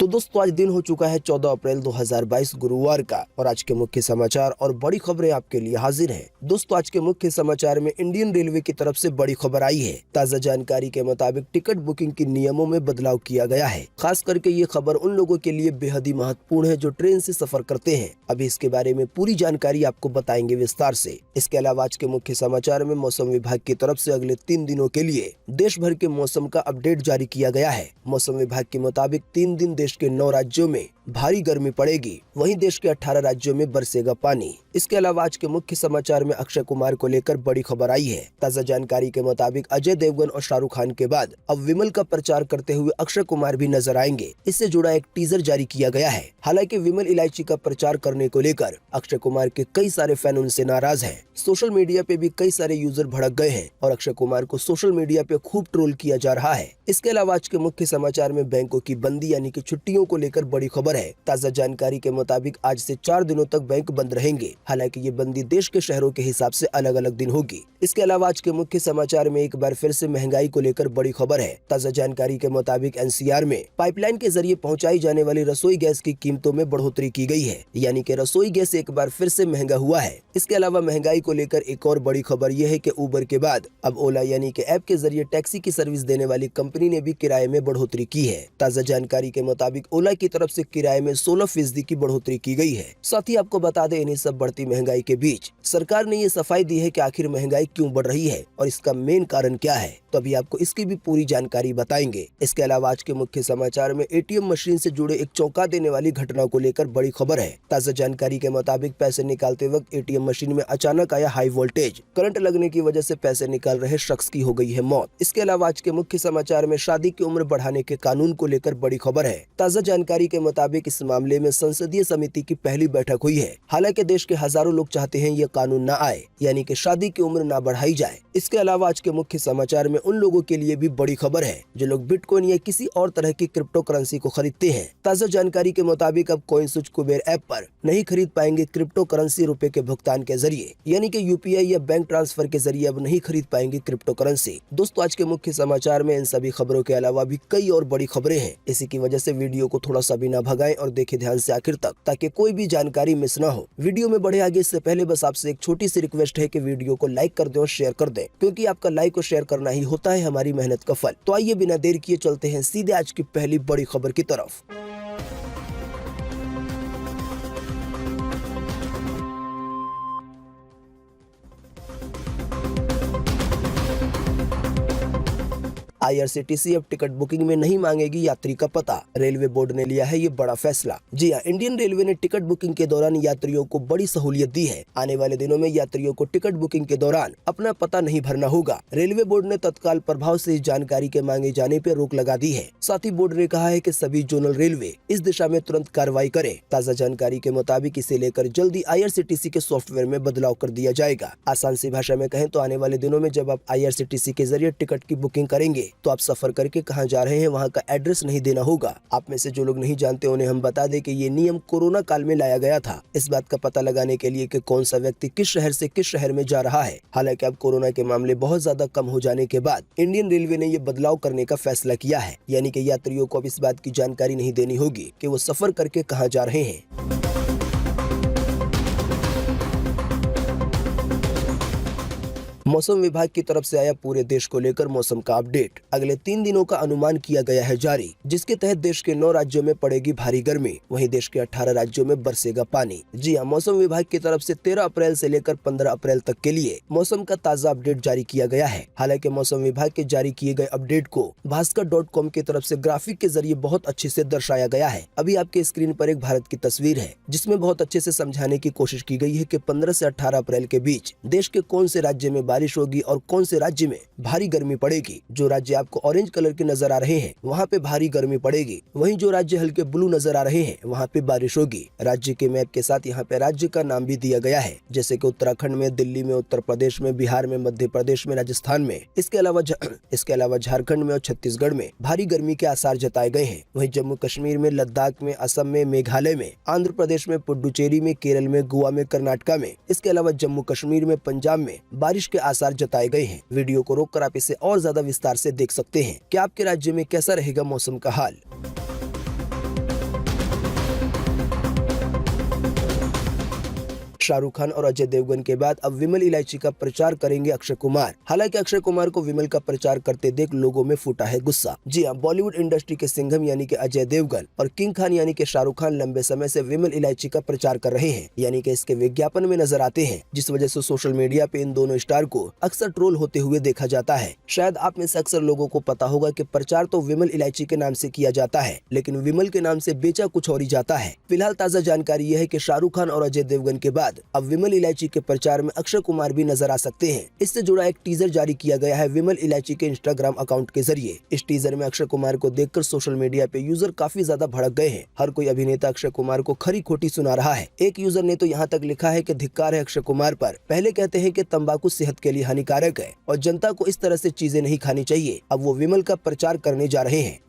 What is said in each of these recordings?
तो दोस्तों आज दिन हो चुका है 14 अप्रैल 2022 गुरुवार का और आज के मुख्य समाचार और बड़ी खबरें आपके लिए हाजिर हैं। दोस्तों आज के मुख्य समाचार में इंडियन रेलवे की तरफ से बड़ी खबर आई है। ताज़ा जानकारी के मुताबिक टिकट बुकिंग के नियमों में बदलाव किया गया है। खास करके ये खबर उन लोगों के लिए बेहद ही महत्वपूर्ण है जो ट्रेन से सफर करते हैं। अभी इसके बारे में पूरी जानकारी आपको बताएंगे विस्तार से। इसके अलावा आज के मुख्य समाचार में मौसम विभाग की तरफ से अगले 3 दिनों के लिए देश भर के मौसम का अपडेट जारी किया गया है। मौसम विभाग के मुताबिक 3 दिन देश के 9 राज्यों में भारी गर्मी पड़ेगी, वहीं देश के 18 राज्यों में बरसेगा पानी। इसके अलावा आज के मुख्य समाचार में अक्षय कुमार को लेकर बड़ी खबर आई है। ताज़ा जानकारी के मुताबिक अजय देवगन और शाहरुख खान के बाद अब विमल का प्रचार करते हुए अक्षय कुमार भी नजर आएंगे। इससे जुड़ा एक टीजर जारी किया गया है। हालांकि विमल इलायची का प्रचार करने को लेकर अक्षय कुमार के कई सारे फैन उनसे नाराज हैं। सोशल मीडिया पे भी कई सारे यूजर भड़क गए हैं और अक्षय कुमार को सोशल मीडिया पे खूब ट्रोल किया जा रहा है। इसके अलावा आज के मुख्य समाचार में बैंकों की बंदी यानी कि छुट्टियों को लेकर बड़ी खबर है। ताज़ा जानकारी के मुताबिक आज से 4 दिनों तक बैंक बंद रहेंगे। हालांकि ये बंदी देश के शहरों के हिसाब से अलग अलग दिन होगी। इसके अलावा आज के मुख्य समाचार में एक बार फिर से महंगाई को लेकर बड़ी खबर है। ताज़ा जानकारी के मुताबिक एनसीआर में पाइपलाइन के जरिए पहुंचाई जाने वाली रसोई गैस की कीमतों में बढ़ोतरी की गई है, यानी कि रसोई गैस एक बार फिर से महंगा हुआ है। इसके अलावा महंगाई को लेकर एक और बड़ी खबर यह है कि उबर के बाद अब ओला यानी कि ऐप के जरिए टैक्सी की सर्विस देने वाली कंपनी ने भी किराए में बढ़ोतरी की है। ताज़ा जानकारी के मुताबिक ओला की तरफ से किराए में 16% की बढ़ोतरी की गई है। साथ ही आपको बता दें, इन्हीं सब बढ़ती महंगाई के बीच सरकार ने ये सफाई दी है कि आखिर महंगाई क्यों बढ़ रही है और इसका मेन कारण क्या है। तो अभी आपको इसकी भी पूरी जानकारी बताएंगे। इसके अलावा आज के मुख्य समाचार में एटीएम मशीन से जुड़े एक चौंका देने वाली घटना को लेकर बड़ी खबर है। ताज़ा जानकारी के मुताबिक पैसे निकालते वक्त एटीएम मशीन में अचानक आया हाई वोल्टेज। करंट लगने की वजह से पैसे निकाल रहे शख्स की हो गई है मौत। इसके अलावा आज के मुख्य समाचार में शादी की उम्र बढ़ाने के कानून को लेकर बड़ी खबर है। ताज़ा जानकारी के मुताबिक इस मामले में संसदीय समिति की पहली बैठक हुई है। हालांकि देश के हजारों लोग चाहते हैं ये कानून न आए, यानी कि शादी की उम्र न बढ़ाई जाए। इसके अलावा आज के मुख्य समाचार में उन लोगों के लिए भी बड़ी खबर है जो लोग बिटकॉइन या किसी और तरह की क्रिप्टो करेंसी को खरीदते हैं। ताज़ा जानकारी के मुताबिक अब कॉइनस्विच कुबेर ऐप पर नहीं खरीद पाएंगे क्रिप्टो करेंसी रुपए के भुगतान के जरिए, यानी कि यूपीआई या बैंक ट्रांसफर के जरिए अब नहीं खरीद पाएंगे क्रिप्टो करेंसी। दोस्तों आज के मुख्य समाचार में इन सभी खबरों के अलावा भी कई और बड़ी खबरें हैं। इसी की वजह से वीडियो को थोड़ा सा भी ना भगाएं और देखें ध्यान से आखिर तक, ताकि कोई भी जानकारी मिस ना हो। वीडियो में बढ़े आगे इससे पहले बस आपसे एक छोटी सी रिक्वेस्ट है कि वीडियो को लाइक कर दें और शेयर कर दें, क्योंकि आपका लाइक और शेयर करना ही होता है हमारी मेहनत का फल। तो आइए बिना देर किए चलते हैं सीधे आज की पहली बड़ी खबर की तरफ। IRCTC अब टिकट बुकिंग में नहीं मांगेगी यात्री का पता। रेलवे बोर्ड ने लिया है ये बड़ा फैसला। जी हां, इंडियन रेलवे ने टिकट बुकिंग के दौरान यात्रियों को बड़ी सहूलियत दी है। आने वाले दिनों में यात्रियों को टिकट बुकिंग के दौरान अपना पता नहीं भरना होगा। रेलवे बोर्ड ने तत्काल प्रभाव से इस जानकारी के मांगे जाने पर रोक लगा दी है। साथ ही बोर्ड ने कहा है कि सभी जोनल रेलवे इस दिशा में तुरंत कार्रवाई करें। ताज़ा जानकारी के मुताबिक इसे लेकर जल्दी IRCTC के सॉफ्टवेयर में बदलाव कर दिया जाएगा। आसान सी भाषा में कहें तो आने वाले दिनों में जब आप IRCTC के जरिए टिकट की बुकिंग करेंगे तो आप सफर करके कहां जा रहे हैं वहां का एड्रेस नहीं देना होगा। आप में से जो लोग नहीं जानते उन्हें हम बता दें कि ये नियम कोरोना काल में लाया गया था, इस बात का पता लगाने के लिए कि कौन सा व्यक्ति किस शहर से किस शहर में जा रहा है। हालांकि अब कोरोना के मामले बहुत ज्यादा कम हो जाने के बाद इंडियन रेलवे ने ये बदलाव करने का फैसला किया है, यानी कि यात्रियों को अब इस बात की जानकारी नहीं देनी होगी कि वो सफर करके कहां जा रहे हैं। मौसम विभाग की तरफ से आया पूरे देश को लेकर मौसम का अपडेट। अगले 3 दिनों का अनुमान किया गया है जारी, जिसके तहत देश के 9 राज्यों में पड़ेगी भारी गर्मी, वहीं देश के 18 राज्यों में बरसेगा पानी। जी हां, मौसम विभाग की तरफ से 13 अप्रैल से लेकर 15 अप्रैल तक के लिए मौसम का ताज़ा अपडेट जारी किया गया है। हालांकि मौसम विभाग के जारी किए गए अपडेट को भास्कर.com की तरफ से ग्राफिक के जरिए बहुत अच्छे से दर्शाया गया है। अभी आपके स्क्रीन पर एक भारत की तस्वीर है, जिसमें बहुत अच्छे से समझाने की कोशिश की गई है कि 15 से 18 अप्रैल के बीच देश के कौन से राज्य में बारिश होगी और कौन से राज्य में भारी गर्मी पड़ेगी। जो राज्य आपको ऑरेंज कलर के नजर आ रहे हैं वहाँ पे भारी गर्मी पड़ेगी, वहीं जो राज्य हल्के ब्लू नजर आ रहे हैं वहाँ पे बारिश होगी। राज्य के मैप के साथ यहाँ पे राज्य का नाम भी दिया गया है, जैसे कि उत्तराखंड में, दिल्ली में, उत्तर प्रदेश में, बिहार में, मध्य प्रदेश में, राजस्थान में। इसके अलावा झारखंड में और छत्तीसगढ़ में भारी गर्मी के आसार जताए गए हैं। वहीं जम्मू कश्मीर में, लद्दाख में, असम में, मेघालय में, आंध्र प्रदेश में, पुडुचेरी में, केरल में, गोवा में, कर्नाटका में, इसके अलावा जम्मू कश्मीर में, पंजाब में बारिश के आसार जताए गए हैं। वीडियो को रोककर आप इसे और ज्यादा विस्तार से देख सकते हैं कि आपके राज्य में कैसा रहेगा मौसम का हाल। शाहरुख खान और अजय देवगन के बाद अब विमल इलायची का प्रचार करेंगे अक्षय कुमार। हालांकि अक्षय कुमार को विमल का प्रचार करते देख लोगों में फूटा है गुस्सा। जी हां, बॉलीवुड इंडस्ट्री के सिंघम यानी कि अजय देवगन और किंग खान यानी कि शाहरुख खान लंबे समय से विमल इलायची का प्रचार कर रहे हैं, यानी कि इसके विज्ञापन में नजर आते हैं, जिस वजह से सोशल मीडिया पे इन दोनों स्टार को अक्सर ट्रोल होते हुए देखा जाता है। शायद आप में से अक्सर लोगों को पता होगा कि प्रचार तो विमल इलायची के नाम से किया जाता है, लेकिन विमल के नाम से बेचा कुछ और ही जाता है। फिलहाल ताजा जानकारी यह है कि शाहरुख खान और अजय देवगन के बाद अब विमल इलायची के प्रचार में अक्षय कुमार भी नजर आ सकते हैं। इससे जुड़ा एक टीजर जारी किया गया है विमल इलायची के इंस्टाग्राम अकाउंट के जरिए। इस टीजर में अक्षय कुमार को देखकर सोशल मीडिया पे यूजर काफी ज्यादा भड़क गए हैं। हर कोई अभिनेता अक्षय कुमार को खरी खोटी सुना रहा है। एक यूजर ने तो यहाँ तक लिखा है कि धिक्कार है अक्षय कुमार पर। पहले कहते हैं कि तंबाकू सेहत के लिए हानिकारक है और जनता को इस तरह से चीजें नहीं खानी चाहिए, अब वो विमल का प्रचार करने जा रहे हैं।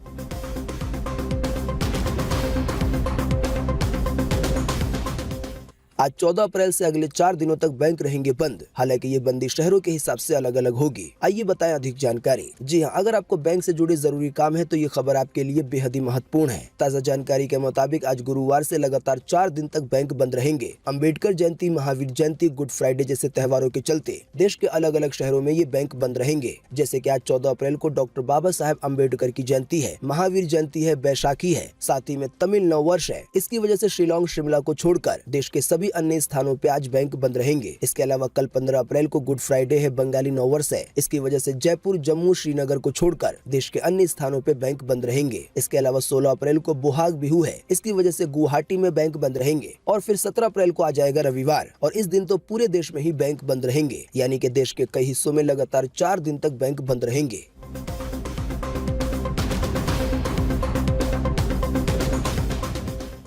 आज 14 अप्रैल से अगले 4 दिनों तक बैंक रहेंगे बंद। हालांकि ये बंदी शहरों के हिसाब से अलग अलग होगी। आइए बताएं अधिक जानकारी। जी हां, अगर आपको बैंक से जुड़े जरूरी काम है तो ये खबर आपके लिए बेहद ही महत्वपूर्ण है। ताजा जानकारी के मुताबिक आज गुरुवार से लगातार 4 दिन तक बैंक बंद रहेंगे। अम्बेडकर जयंती, महावीर जयंती, गुड फ्राइडे जैसे त्योहारों के चलते देश के अलग अलग शहरों में ये बैंक बंद रहेंगे। जैसे की आज 14 अप्रैल को डॉक्टर बाबा साहेब अम्बेडकर की जयंती है, महावीर जयंती है, बैसाखी है, साथ ही में तमिल नव वर्ष है। इसकी वजह से शिलोंग, शिमला को छोड़कर देश के सभी अन्य स्थानों पे आज बैंक बंद रहेंगे। इसके अलावा कल 15 अप्रैल को गुड फ्राइडे है, बंगाली नव वर्ष है। इसकी वजह से जयपुर, जम्मू, श्रीनगर को छोड़कर देश के अन्य स्थानों पे बैंक बंद रहेंगे। इसके अलावा 16 अप्रैल को बोहाग बिहू है, इसकी वजह से गुवाहाटी में बैंक बंद रहेंगे। और फिर 17 अप्रैल को आ जाएगा रविवार और इस दिन तो पूरे देश में ही बैंक बंद रहेंगे, यानी कि देश के कई हिस्सों में लगातार 4 दिन तक बैंक बंद रहेंगे।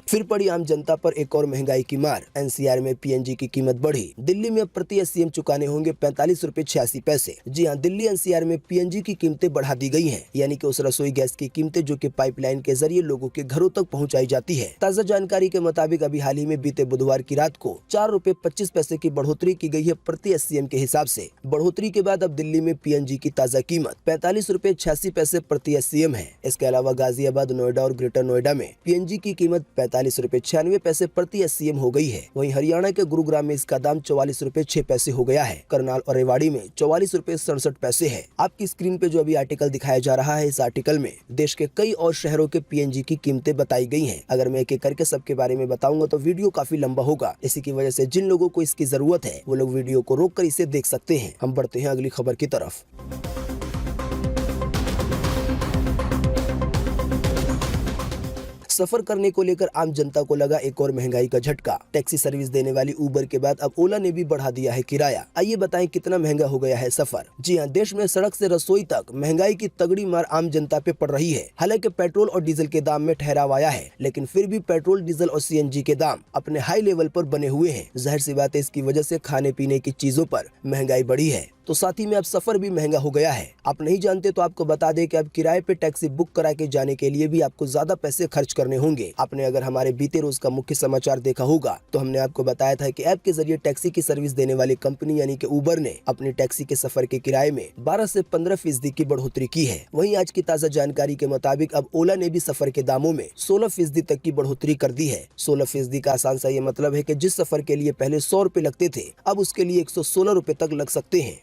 फिर पड़ी आम जनता पर एक और महंगाई की मार। एनसीआर में पीएनजी की कीमत बढ़ी। दिल्ली में प्रति एससीएम चुकाने होंगे 45 रुपए 86 पैसे। जी हां, दिल्ली एनसीआर में पीएनजी की कीमतें बढ़ा दी गई हैं, यानी कि उस रसोई गैस की कीमतें जो कि पाइपलाइन के जरिए लोगों के घरों तक पहुंचाई जाती है। ताजा जानकारी के मुताबिक अभी हाल ही में बीते बुधवार की रात को 4 रुपए 25 पैसे की बढ़ोतरी की गई है प्रति एससीएम के हिसाब से। बढ़ोतरी के बाद अब दिल्ली में पीएनजी की ताजा कीमत 45 रुपए 86 पैसे प्रति एससीएम है। इसके अलावा गाजियाबाद, नोएडा और ग्रेटर नोएडा में पीएनजी की कीमत 45 रुपए 96 पैसे प्रति एससीएम हो गई है। वहीं हरियाणा के गुरुग्राम में इसका दाम 44 रुपए 6 पैसे हो गया है। करनाल और रेवाड़ी में 44 रुपए 67 पैसे है। आपकी स्क्रीन पे जो अभी आर्टिकल दिखाया जा रहा है, इस आर्टिकल में देश के कई और शहरों के पीएनजी की कीमतें बताई गई हैं। अगर मैं एक एक करके सबके बारे में बताऊंगा तो वीडियो काफी लंबा होगा। इसी की वजह से जिन लोगों को इसकी जरूरत है वो लोग वीडियो को रोक कर इसे देख सकते हैं। हम बढ़ते हैं अगली खबर की तरफ। सफर करने को लेकर आम जनता को लगा एक और महंगाई का झटका। टैक्सी सर्विस देने वाली उबर के बाद अब ओला ने भी बढ़ा दिया है किराया। आइए बताएं कितना महंगा हो गया है सफर। जी हां, देश में सड़क से रसोई तक महंगाई की तगड़ी मार आम जनता पे पड़ रही है। हालांकि पेट्रोल और डीजल के दाम में ठहराव आया है, लेकिन फिर भी पेट्रोल, डीजल और सीएनजी के दाम अपने हाई लेवल पर बने हुए हैं। जाहिर सी बात है, इसकी वजह से खाने पीने की चीजों पर महंगाई बढ़ी है, तो साथ ही में अब सफर भी महंगा हो गया है। आप नहीं जानते तो आपको बता दें कि अब किराए पे टैक्सी बुक करा के जाने के लिए भी आपको ज्यादा पैसे खर्च करने होंगे। आपने अगर हमारे बीते रोज का मुख्य समाचार देखा होगा तो हमने आपको बताया था कि ऐप के जरिए टैक्सी की सर्विस देने वाली कंपनी यानी कि उबर ने अपनी टैक्सी के सफर के किराए में 12 से 15% की बढ़ोतरी की है। वहीं आज की ताजा जानकारी के मुताबिक अब ओला ने भी सफर के दामों में 16% तक की बढ़ोतरी कर दी है। 16% का आसान सा ये मतलब है कि जिस सफर के लिए पहले 100 रुपए लगते थे, अब उसके लिए 116 रुपए तक लग सकते हैं।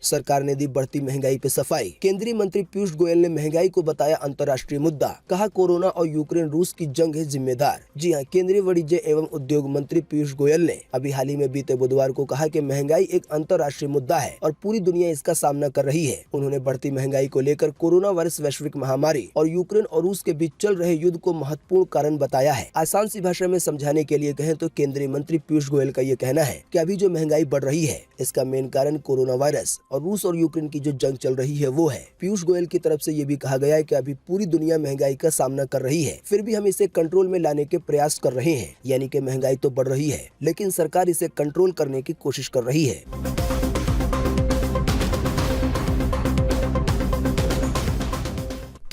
सरकार ने दी बढ़ती महंगाई पे सफाई। केंद्रीय मंत्री पीयूष गोयल ने महंगाई को बताया अंतर्राष्ट्रीय मुद्दा। कहा कोरोना और यूक्रेन रूस की जंग है जिम्मेदार। जी हां, केंद्रीय वाणिज्य एवं उद्योग मंत्री पीयूष गोयल ने अभी हाल ही में बीते बुधवार को कहा कि महंगाई एक अंतर्राष्ट्रीय मुद्दा है और पूरी दुनिया इसका सामना कर रही है। उन्होंने बढ़ती महंगाई को लेकर कोरोना वायरस, वैश्विक महामारी और यूक्रेन और रूस के बीच चल रहे युद्ध को महत्वपूर्ण कारण बताया है। आसान सी भाषा में समझाने के लिए कहें तो केंद्रीय मंत्री पीयूष गोयल का ये कहना है कि अभी जो महंगाई बढ़ रही है इसका मेन कारण कोरोना वायरस और रूस और यूक्रेन की जो जंग चल रही है वो है। पीयूष गोयल की तरफ से ये भी कहा गया है कि अभी पूरी दुनिया महंगाई का सामना कर रही है, फिर भी हम इसे कंट्रोल में लाने के प्रयास कर रहे हैं। यानी कि महंगाई तो बढ़ रही है लेकिन सरकार इसे कंट्रोल करने की कोशिश कर रही है।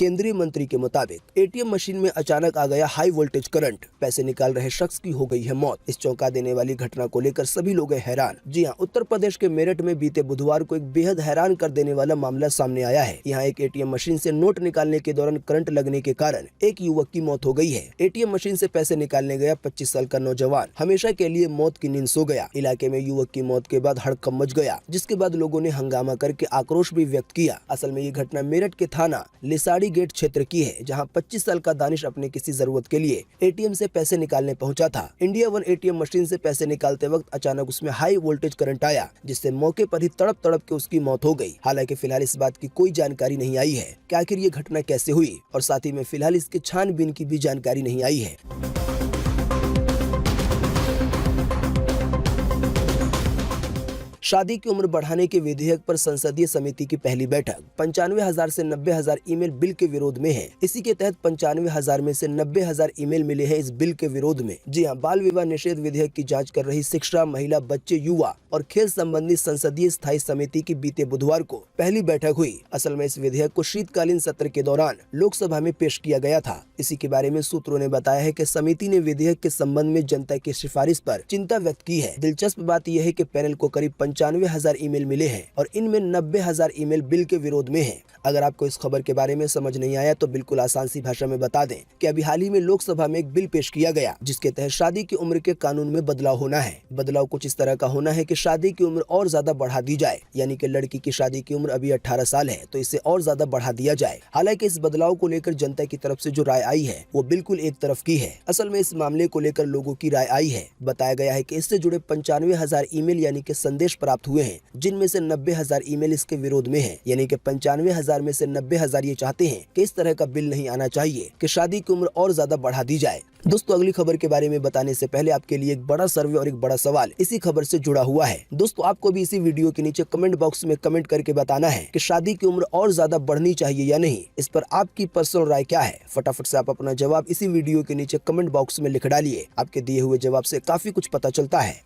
केंद्रीय मंत्री के मुताबिक एटीएम मशीन में अचानक आ गया हाई वोल्टेज करंट, पैसे निकाल रहे शख्स की हो गई है मौत। इस चौंका देने वाली घटना को लेकर सभी लोग हैरान। जी हां, उत्तर प्रदेश के मेरठ में बीते बुधवार को एक बेहद हैरान कर देने वाला मामला सामने आया है। यहाँ एक एटीएम मशीन से नोट निकालने के दौरान करंट लगने के कारण एक युवक की मौत हो गई है। एटीएम मशीन से पैसे निकालने गया 25 साल का नौजवान हमेशा के लिए मौत की नींद सो गया। इलाके में युवक की मौत के बाद हड़कंप मच गया, जिसके बाद लोगों ने हंगामा करके आक्रोश भी व्यक्त किया। असल में ये घटना मेरठ के थाना लिसाड़ी गेट क्षेत्र की है, जहां 25 साल का दानिश अपने किसी जरूरत के लिए एटीएम से पैसे निकालने पहुंचा था। इंडिया वन एटीएम मशीन से पैसे निकालते वक्त अचानक उसमें हाई वोल्टेज करंट आया, जिससे मौके पर ही तड़प तड़प के उसकी मौत हो गई। हालांकि फिलहाल इस बात की कोई जानकारी नहीं आई है कि आखिर ये घटना कैसे हुई, और साथ ही में फिलहाल इसके छानबीन की भी जानकारी नहीं आई है। शादी की उम्र बढ़ाने के विधेयक पर संसदीय समिति की पहली बैठक 95,000 से 90,000 ईमेल बिल के विरोध में है। इसी के तहत 95,000 में से 90,000 ईमेल मिले हैं इस बिल के विरोध में। जी हां, बाल विवाह निषेध विधेयक की जांच कर रही शिक्षा, महिला, बच्चे, युवा और खेल संबंधी संसदीय स्थायी समिति की बीते बुधवार को पहली बैठक हुई। असल में इस विधेयक को शीतकालीन सत्र के दौरान लोकसभा में पेश किया गया था। इसी के बारे में सूत्रों ने बताया है कि समिति ने विधेयक के संबंध में जनता की सिफारिश पर चिंता व्यक्त की है। दिलचस्प बात यह है कि पैनल को करीब 95,000 ईमेल मिले हैं और इनमें 90,000 ईमेल बिल के विरोध में हैं। अगर आपको इस खबर के बारे में समझ नहीं आया तो बिल्कुल आसान सी भाषा में बता दें कि अभी हाल ही में लोकसभा में एक बिल पेश किया गया, जिसके तहत शादी की उम्र के कानून में बदलाव होना है। बदलाव कुछ इस तरह का होना है कि शादी की उम्र और ज्यादा बढ़ा दी जाए, यानी कि लड़की की शादी की उम्र अभी 18 साल है तो इसे और ज्यादा बढ़ा दिया जाए। हालांकि इस बदलाव को लेकर जनता की तरफ से जो राय आई है वो बिल्कुल एक तरफ की है। असल में इस मामले को लेकर लोगों की राय आई है। बताया गया है कि इससे जुड़े 95,000 ईमेल यानी कि संदेश प्राप्त हुए हैं, जिनमें से 90,000 ईमेल इसके विरोध में है। यानी कि 95,000 में से 90,000 ये चाहते हैं कि इस तरह का बिल नहीं आना चाहिए कि शादी की उम्र और ज्यादा बढ़ा दी जाए। दोस्तों, अगली खबर के बारे में बताने से पहले आपके लिए एक बड़ा सर्वे और एक बड़ा सवाल इसी खबर से जुड़ा हुआ है। दोस्तों, आपको भी इसी वीडियो के नीचे कमेंट बॉक्स में कमेंट करके बताना है कि शादी की उम्र और ज्यादा बढ़नी चाहिए या नहीं। इस पर आपकी पर्सनल राय क्या है? फटाफट से आप अपना जवाब इसी वीडियो के नीचे कमेंट बॉक्स में लिख डालिए। आपके दिए हुए जवाब से काफी कुछ पता चलता है।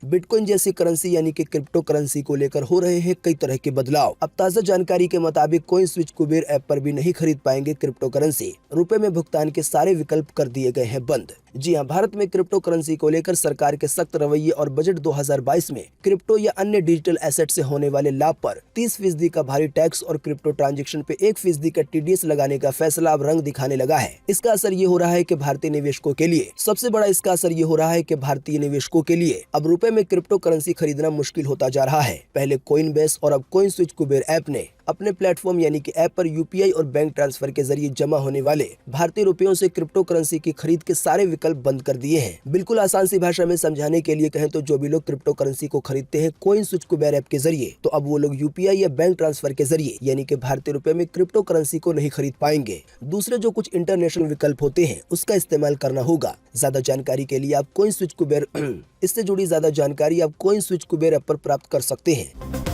बिटकॉइन जैसी करेंसी यानी कि क्रिप्टो करेंसी को लेकर हो रहे हैं कई तरह के बदलाव। अब ताजा जानकारी के मुताबिक कॉइन स्विच कुबेर ऐप पर भी नहीं खरीद पाएंगे क्रिप्टो करेंसी। रुपए में भुगतान के सारे विकल्प कर दिए गए हैं बंद। जी हां, भारत में क्रिप्टो करेंसी को लेकर सरकार के सख्त रवैये और बजट 2022 में क्रिप्टो या अन्य डिजिटल एसेट से होने वाले लाभ पर 30% का भारी टैक्स और क्रिप्टो ट्रांजैक्शन पे 1% का TDS लगाने का फैसला अब रंग दिखाने लगा है। इसका असर ये हो रहा है कि भारतीय निवेशकों के लिए सबसे बड़ा इसका असर ये हो रहा है कि भारतीय निवेशकों के लिए अब रुपए में क्रिप्टो करेंसी खरीदना मुश्किल होता जा रहा है। पहले कॉइनबेस और अब कॉइन स्विच कुबेर ऐप ने अपने प्लेटफॉर्म यानी कि ऐप पर UPI और बैंक ट्रांसफर के जरिए जमा होने वाले भारतीय रुपयों से क्रिप्टो करेंसी की खरीद के सारे विकल्प बंद कर दिए हैं। बिल्कुल आसान सी भाषा में समझाने के लिए कहें तो जो भी लोग क्रिप्टो करेंसी को खरीदते हैं कॉइन स्विच कुबेर ऐप के जरिए, तो अब वो लोग UPI या बैंक ट्रांसफर के जरिए यानी कि भारतीय रुपए में क्रिप्टो करेंसी को नहीं खरीद पाएंगे। दूसरे जो कुछ इंटरनेशनल विकल्प होते हैं उसका इस्तेमाल करना होगा। ज्यादा जानकारी के लिए आप कॉइन स्विच कुबेर इससे जुड़ी ज्यादा जानकारी आप कॉइन स्विच कुबेर ऐप पर प्राप्त कर सकते हैं।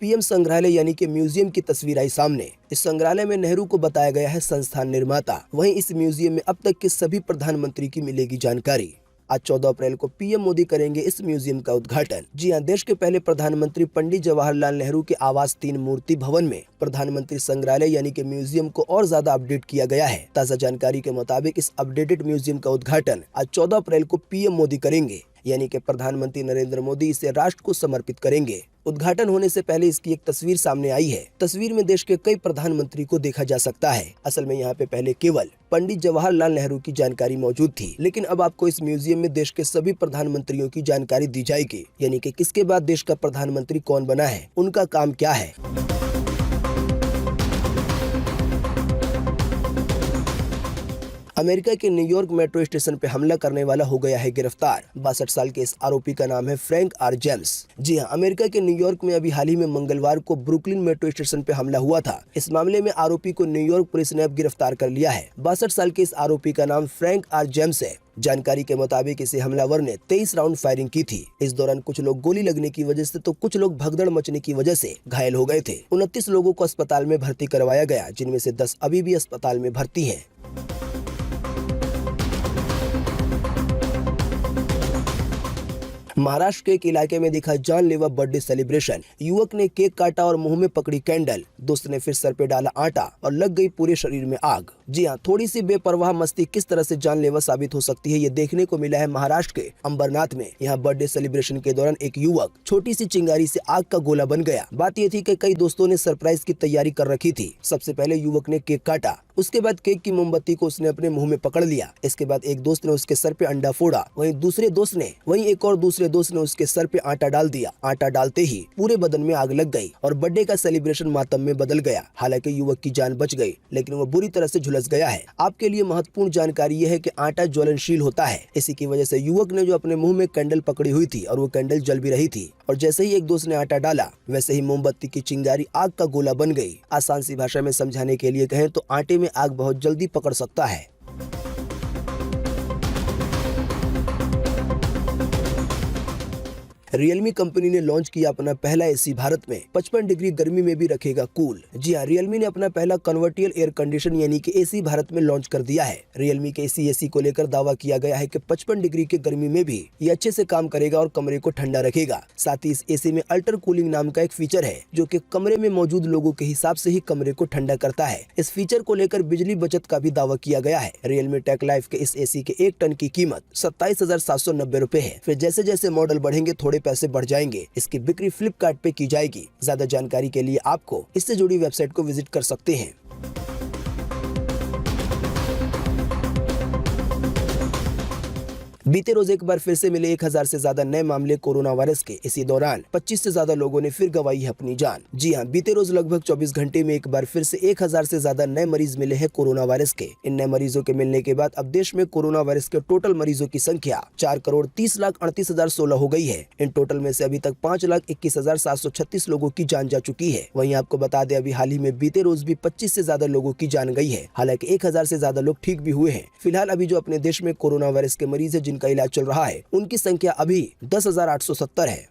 PM संग्रहालय यानी कि म्यूजियम की तस्वीर आई सामने। इस संग्रहालय में नेहरू को बताया गया है संस्थान निर्माता। वहीं इस म्यूजियम में अब तक के सभी प्रधानमंत्री की मिलेगी जानकारी। आज 14 अप्रैल को PM मोदी करेंगे इस म्यूजियम का उद्घाटन। जी हां, देश के पहले प्रधानमंत्री पंडित जवाहरलाल नेहरू के आवास 3 मूर्ति भवन में प्रधानमंत्री संग्रहालय यानी कि म्यूजियम को और ज्यादा अपडेट किया गया है। ताजा जानकारी के मुताबिक इस अपडेटेड म्यूजियम का उद्घाटन आज 14 अप्रैल को PM मोदी करेंगे, यानी कि प्रधानमंत्री नरेंद्र मोदी इसे राष्ट्र को समर्पित करेंगे। उद्घाटन होने से पहले इसकी एक तस्वीर सामने आई है। तस्वीर में देश के कई प्रधानमंत्री को देखा जा सकता है। असल में यहाँ पे पहले केवल पंडित जवाहरलाल नेहरू की जानकारी मौजूद थी, लेकिन अब आपको इस म्यूजियम में देश के सभी प्रधानमंत्रियों की जानकारी दी जाएगी, यानी कि किसके बाद देश का प्रधानमंत्री कौन बना है, उनका काम क्या है। अमेरिका के न्यूयॉर्क मेट्रो स्टेशन पे हमला करने वाला हो गया है गिरफ्तार। 62 साल के इस आरोपी का नाम है फ्रैंक आर जेम्स। जी हां, अमेरिका के न्यूयॉर्क में अभी हाल ही में मंगलवार को ब्रुकलिन मेट्रो स्टेशन पे हमला हुआ था। इस मामले में आरोपी को न्यूयॉर्क पुलिस ने अब गिरफ्तार कर लिया है। 62 साल के इस आरोपी का नाम फ्रैंक आर जेम्स है। जानकारी के मुताबिक इसे हमलावर ने 23 राउंड फायरिंग की थी। इस दौरान कुछ लोग गोली लगने की वजह से तो कुछ लोग भगदड़ मचने की वजह से घायल हो गए थे। 29 लोगों को अस्पताल में भर्ती करवाया गया, जिनमें से 10 अभी भी अस्पताल में भर्ती हैं। महाराष्ट्र के एक इलाके में दिखा जानलेवा बर्थडे सेलिब्रेशन। युवक ने केक काटा और मुंह में पकड़ी कैंडल। दोस्त ने फिर सर पे डाला आटा और लग गई पूरे शरीर में आग। जी हाँ, थोड़ी सी बेपरवाह मस्ती किस तरह से जानलेवा साबित हो सकती है, ये देखने को मिला है महाराष्ट्र के अंबरनाथ में। यहाँ बर्थडे सेलिब्रेशन के दौरान एक युवक छोटी सी चिंगारी से आग का गोला बन गया। बात ये थी कि कई दोस्तों ने सरप्राइज की तैयारी कर रखी थी। सबसे पहले युवक ने केक काटा, उसके बाद केक की मोमबत्ती को उसने अपने मुंह में पकड़ लिया। इसके बाद एक दोस्त ने उसके सर पे अंडा फोड़ा, वहीं एक और दूसरे दोस्त ने उसके सर पे आटा डाल दिया। आटा डालते ही पूरे बदन में आग लग गई और बर्थडे का सेलिब्रेशन मातम में बदल गया। हालांकि युवक की जान बच गई, लेकिन वो बुरी तरह से झुलस गया है। आपके लिए महत्वपूर्ण जानकारी यह है कि आटा ज्वलनशील होता है। इसी की वजह से युवक ने जो अपने मुंह में कैंडल पकड़ी हुई थी और वो कैंडल जल भी रही थी, और जैसे ही एक दोस्त ने आटा डाला वैसे ही मोमबत्ती की चिंगारी आग का गोला बन गई। आसान सी भाषा में समझाने के लिए कहें तो आटे में आग बहुत जल्दी पकड़ सकता है। रियलमी कंपनी ने लॉन्च किया अपना पहला एसी भारत में 55 डिग्री गर्मी में भी रखेगा कूल। जी हाँ, रियलमी ने अपना पहला कन्वर्टिबल एयर कंडीशन यानी कि एसी भारत में लॉन्च कर दिया है। रियलमी के इसी एसी को लेकर दावा किया गया है कि 55 डिग्री की गर्मी में भी ये अच्छे से काम करेगा और कमरे को ठंडा रखेगा। साथ ही इस एसी में अल्टर कूलिंग नाम का एक फीचर है जो कि कमरे में मौजूद लोगों के हिसाब से ही कमरे को ठंडा करता है। इस फीचर को लेकर बिजली बचत का भी दावा किया गया है। रियलमी टेक लाइफ के इस एसी के 1 टन की कीमत 27,790 रुपए है। फिर जैसे जैसे मॉडल बढ़ेंगे थोड़े पैसे बढ़ जाएंगे। इसकी बिक्री फ्लिपकार्ट पे की जाएगी। ज्यादा जानकारी के लिए आपको इससे जुड़ी वेबसाइट को विजिट कर सकते हैं। बीते रोज एक बार फिर से मिले 1000 से ज्यादा नए मामले कोरोना वायरस के। इसी दौरान 25 से ज्यादा लोगों ने फिर गंवाई है अपनी जान। जी हां, बीते रोज लगभग 24 घंटे में एक बार फिर से 1000 से ज्यादा नए मरीज मिले हैं कोरोना वायरस के। इन नए मरीजों के मिलने के बाद अब देश में कोरोना वायरस के टोटल मरीजों की संख्या 4,30,38,016 हो गई है। इन टोटल में से अभी तक 5,21,736 लोगों की जान जा चुकी है। वहीं आपको बता दें, अभी हाल ही में बीते रोज भी 25 से ज्यादा लोगों की जान गई है। हालांकि 1000 से ज्यादा लोग ठीक भी हुए हैं। फिलहाल अभी जो अपने देश में कोरोना वायरस के मरीज है जिनका इलाज चल रहा है, उनकी संख्या अभी 10,870 है।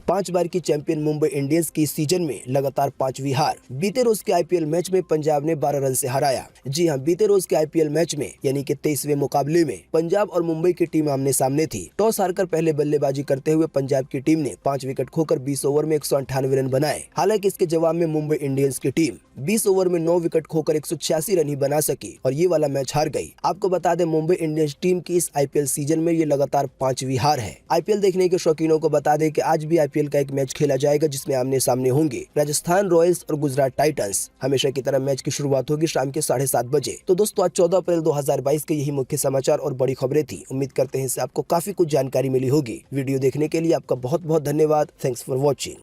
5 बार की चैंपियन मुंबई इंडियंस की सीजन में लगातार 5वीं हार। बीते रोज के आईपीएल मैच में पंजाब ने 12 रन से हराया। जी हां, बीते रोज के आईपीएल मैच में यानी कि 23वें मुकाबले में पंजाब और मुंबई की टीम आमने सामने थी। टॉस हारकर पहले बल्लेबाजी करते हुए पंजाब की टीम ने 5 विकेट खोकर 20 ओवर में 198 रन बनाए। हालांकि इसके जवाब में मुंबई इंडियंस की टीम 20 ओवर में 9 विकेट खोकर 186 रन ही बना सकी और ये वाला मैच हार गई। आपको बता दें, मुंबई इंडियंस टीम की इस आईपीएल सीजन में ये लगातार 5वीं हार है। आईपीएल देखने के शौकीनों को बता दें कि आज भी आईपीएल का एक मैच खेला जाएगा जिसमें आमने सामने होंगे राजस्थान रॉयल्स और गुजरात टाइटंस। हमेशा की तरह मैच की शुरुआत होगी शाम के 7:30 बजे। तो दोस्तों, आज 14 अप्रैल 2022 के यही मुख्य समाचार और बड़ी खबरें थी। उम्मीद करते हैं इससे आपको काफी कुछ जानकारी मिली होगी। वीडियो देखने के लिए आपका बहुत बहुत धन्यवाद। Thanks for watching.